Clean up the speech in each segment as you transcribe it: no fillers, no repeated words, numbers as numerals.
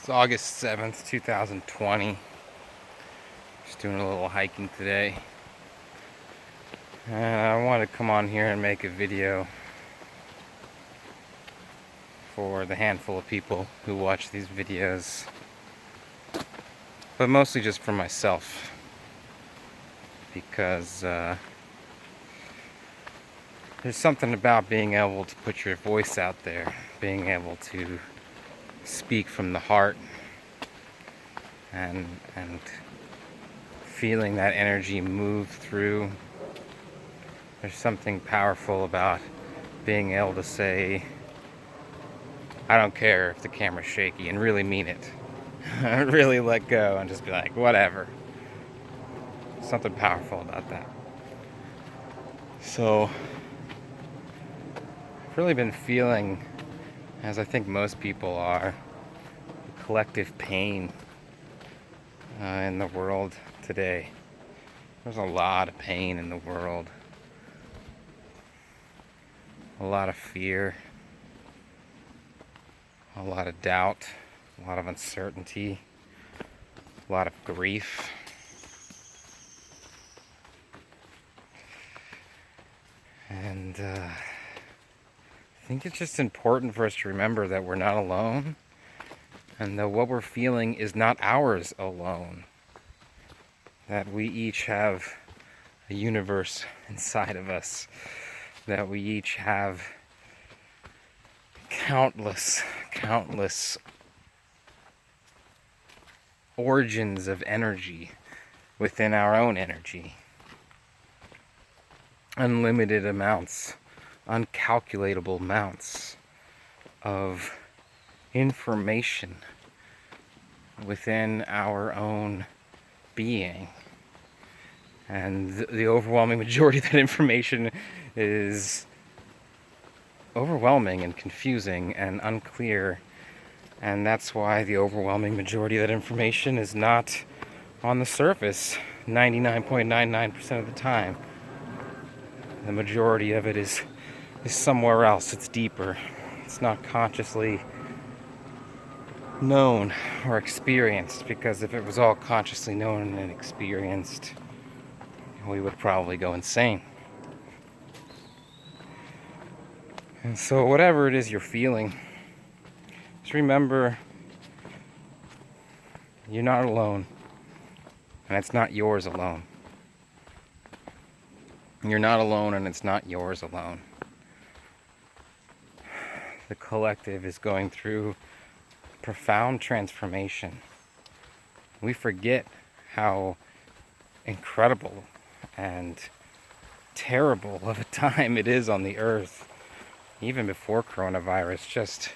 It's August 7th, 2020. Just doing a little hiking today. And I wanted to come on here and make a video for the handful of people who watch these videos. But mostly just for myself. Because there's something about being able to put your voice out there. Being able to speak from the heart. And feeling that energy move through. There's something powerful about being able to say, I don't care if the camera's shaky, and really mean it. Really let go and just be like, whatever. Something powerful about that. So, I've really been feeling, as I think most people are, the collective pain in the world today. There's a lot of pain in the world. A lot of fear. A lot of doubt. A lot of uncertainty. A lot of grief. And I think it's just important for us to remember that we're not alone, and that what we're feeling is not ours alone. That we each have a universe inside of us. That we each have countless origins of energy within our own energy. Unlimited amounts, uncalculatable amounts of information within our own being. And the overwhelming majority of that information is overwhelming and confusing and unclear. And that's why the overwhelming majority of that information is not on the surface 99.99% of the time. The majority of it is somewhere else. It's deeper. It's not consciously known or experienced, because if it was all consciously known and experienced, we would probably go insane. And so whatever it is you're feeling, just remember you're not alone, and it's not yours alone. You're not alone, and it's not yours alone. The collective is going through profound transformation. We forget how incredible and terrible of a time it is on the earth. Even before coronavirus, just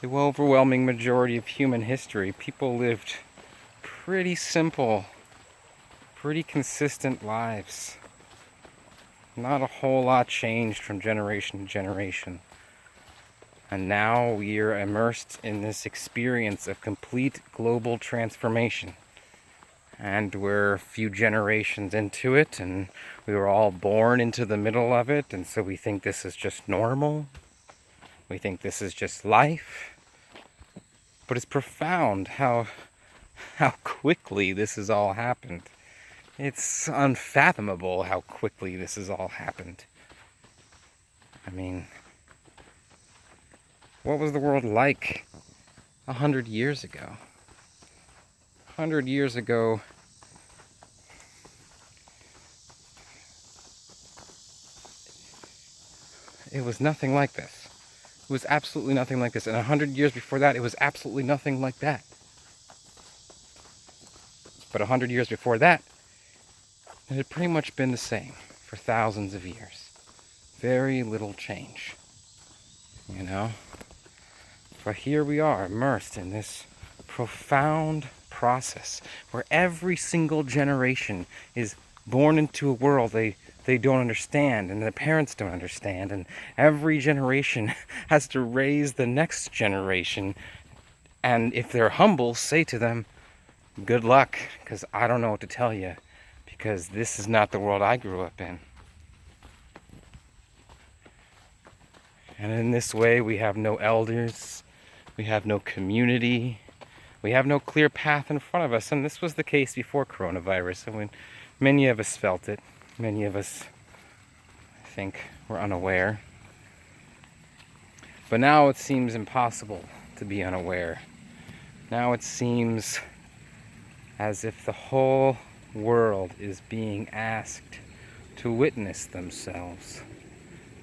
the overwhelming majority of human history, people lived pretty simple, pretty consistent lives. Not a whole lot changed from generation to generation. And now we are immersed in this experience of complete global transformation. And we're a few generations into it, and we were all born into the middle of it, and so we think this is just normal. We think this is just life. But it's profound how quickly this has all happened. It's unfathomable how quickly this has all happened. I mean, what was the world like 100 years ago? 100 years ago, it was nothing like this. It was absolutely nothing like this. And 100 years before that, it was absolutely nothing like that. But 100 years before that, it had pretty much been the same for thousands of years. Very little change, you know? But here we are, immersed in this profound process where every single generation is born into a world they don't understand, and their parents don't understand, and every generation has to raise the next generation, and if they're humble, say to them, good luck, because I don't know what to tell you, because this is not the world I grew up in. And in this way, we have no elders, we have no community, We have no clear path in front of us, and this was the case before coronavirus. And when many of us felt it, many of us, I think, were unaware. But now it seems impossible to be unaware. Now it seems as if the whole world is being asked to witness themselves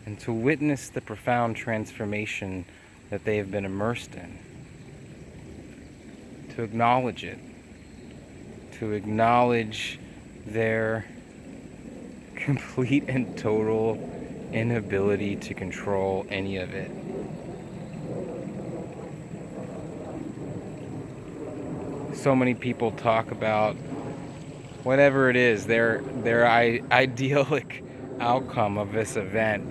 and to witness the profound transformation that they have been immersed in. To acknowledge it. To acknowledge their complete and total inability to control any of it. So many people talk about whatever it is, their idyllic outcome of this event.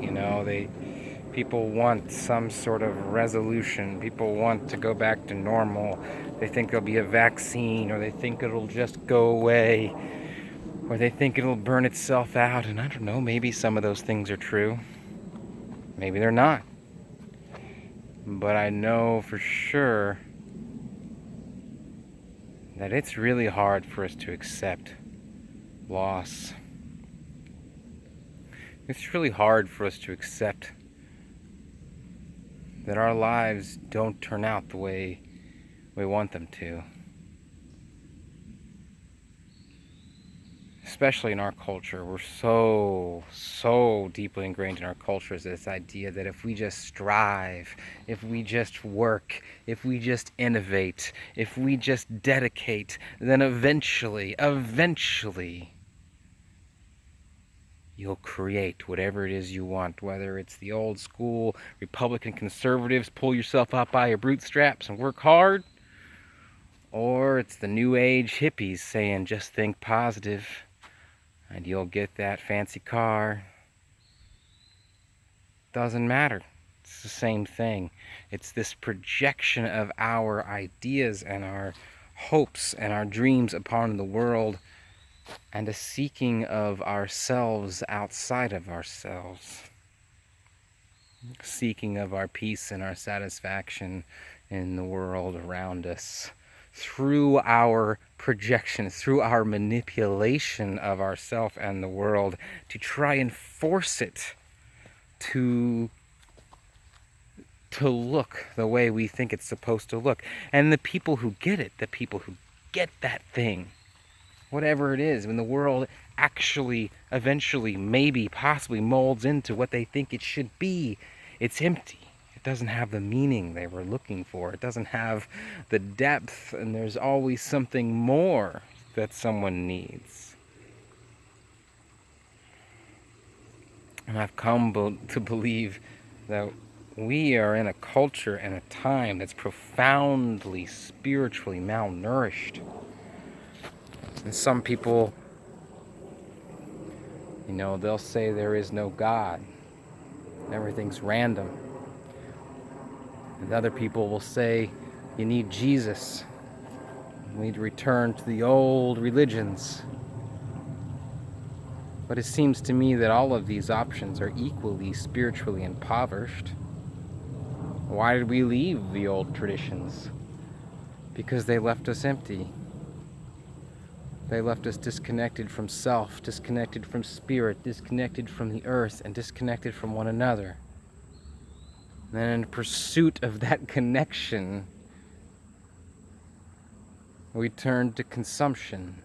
People want some sort of resolution. People want to go back to normal. They think there'll be a vaccine, or they think it'll just go away, or they think it'll burn itself out. And I don't know, maybe some of those things are true. Maybe they're not. But I know for sure that it's really hard for us to accept loss. It's really hard for us to accept that our lives don't turn out the way we want them to. Especially in our culture, we're so deeply ingrained in our culture is this idea that if we just strive, if we just work, if we just innovate, if we just dedicate, then eventually, you'll create whatever it is you want, whether it's the old school Republican conservatives, pull yourself up by your bootstraps and work hard, or it's the new age hippies saying just think positive and you'll get that fancy car. Doesn't matter. It's the same thing. It's this projection of our ideas and our hopes and our dreams upon the world, and a seeking of ourselves outside of ourselves. Seeking of our peace and our satisfaction in the world around us. Through our projection, through our manipulation of ourself and the world, to try and force it to look the way we think it's supposed to look. And the people who get it, the people who get that thing, whatever it is, when the world actually, eventually, maybe, possibly molds into what they think it should be, it's empty. It doesn't have the meaning they were looking for. It doesn't have the depth, and there's always something more that someone needs. And I've come to believe that we are in a culture and a time that's profoundly spiritually malnourished. And some people, they'll say there is no God. Everything's random. And other people will say you need Jesus. We need to return to the old religions. But it seems to me that all of these options are equally spiritually impoverished. Why did we leave the old traditions? Because they left us empty. They left us disconnected from self, disconnected from spirit, disconnected from the earth, and disconnected from one another. And then in pursuit of that connection, we turned to consumption.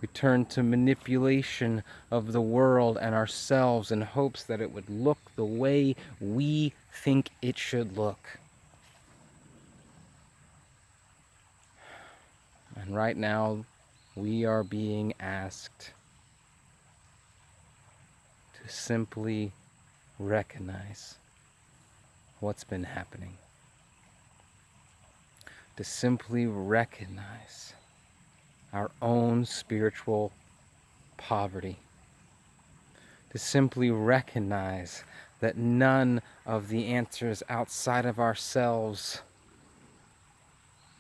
We turned to manipulation of the world and ourselves in hopes that it would look the way we think it should look. And right now, we are being asked to simply recognize what's been happening. To simply recognize our own spiritual poverty. To simply recognize that none of the answers outside of ourselves,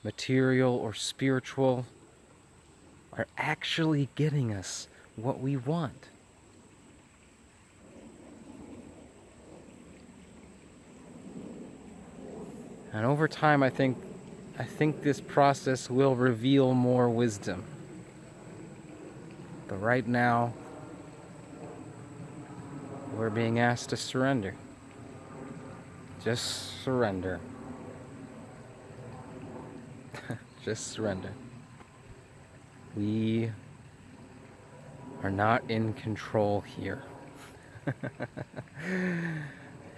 material or spiritual, are actually getting us what we want. And over time, I think I think this process will reveal more wisdom. But right now, we're being asked to surrender. Just surrender. Just surrender. We are not in control here.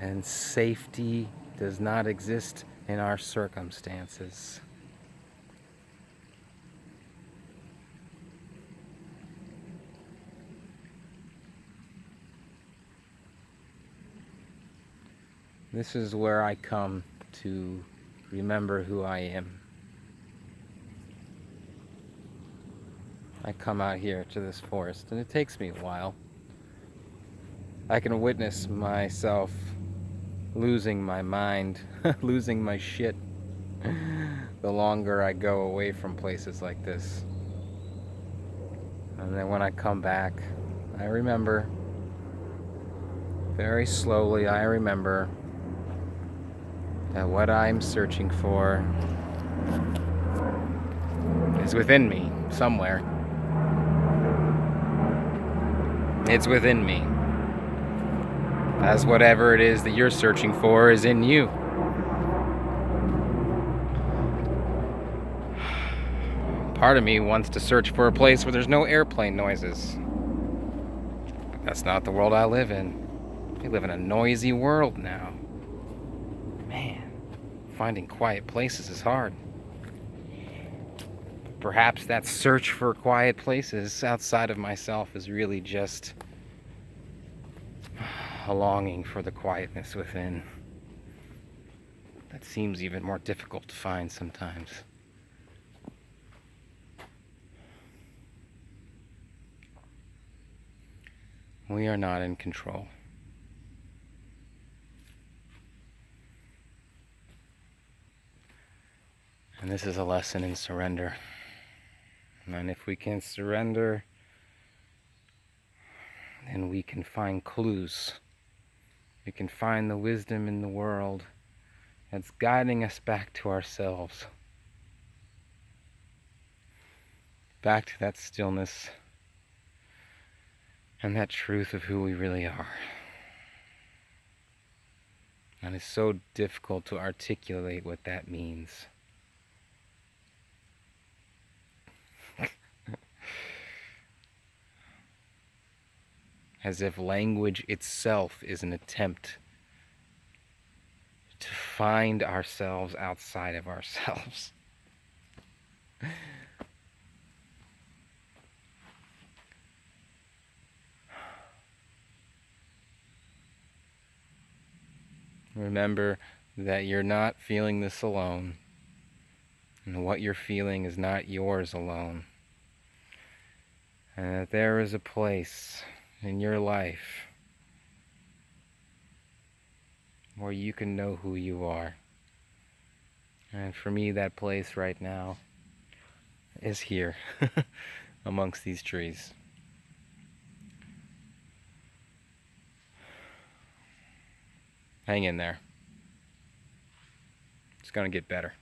And safety does not exist in our circumstances. This is where I come to remember who I am. I come out here to this forest, and it takes me a while. I can witness myself losing my mind, losing my shit, the longer I go away from places like this. And then when I come back, I remember, very slowly I remember that what I'm searching for is within me, somewhere. It's within me. As whatever it is that you're searching for is in you. Part of me wants to search for a place where there's no airplane noises. But that's not the world I live in. We live in a noisy world now. Man, finding quiet places is hard. Perhaps that search for quiet places outside of myself is really just a longing for the quietness within. That seems even more difficult to find sometimes. We are not in control. And this is a lesson in surrender. And if we can surrender, then we can find clues. We can find the wisdom in the world that's guiding us back to ourselves. Back to that stillness and that truth of who we really are. And it's so difficult to articulate what that means. As if language itself is an attempt to find ourselves outside of ourselves. Remember that you're not feeling this alone, and what you're feeling is not yours alone, and that there is a place in your life where you can know who you are. And for me, that place right now is here amongst these trees. Hang in there. It's gonna get better.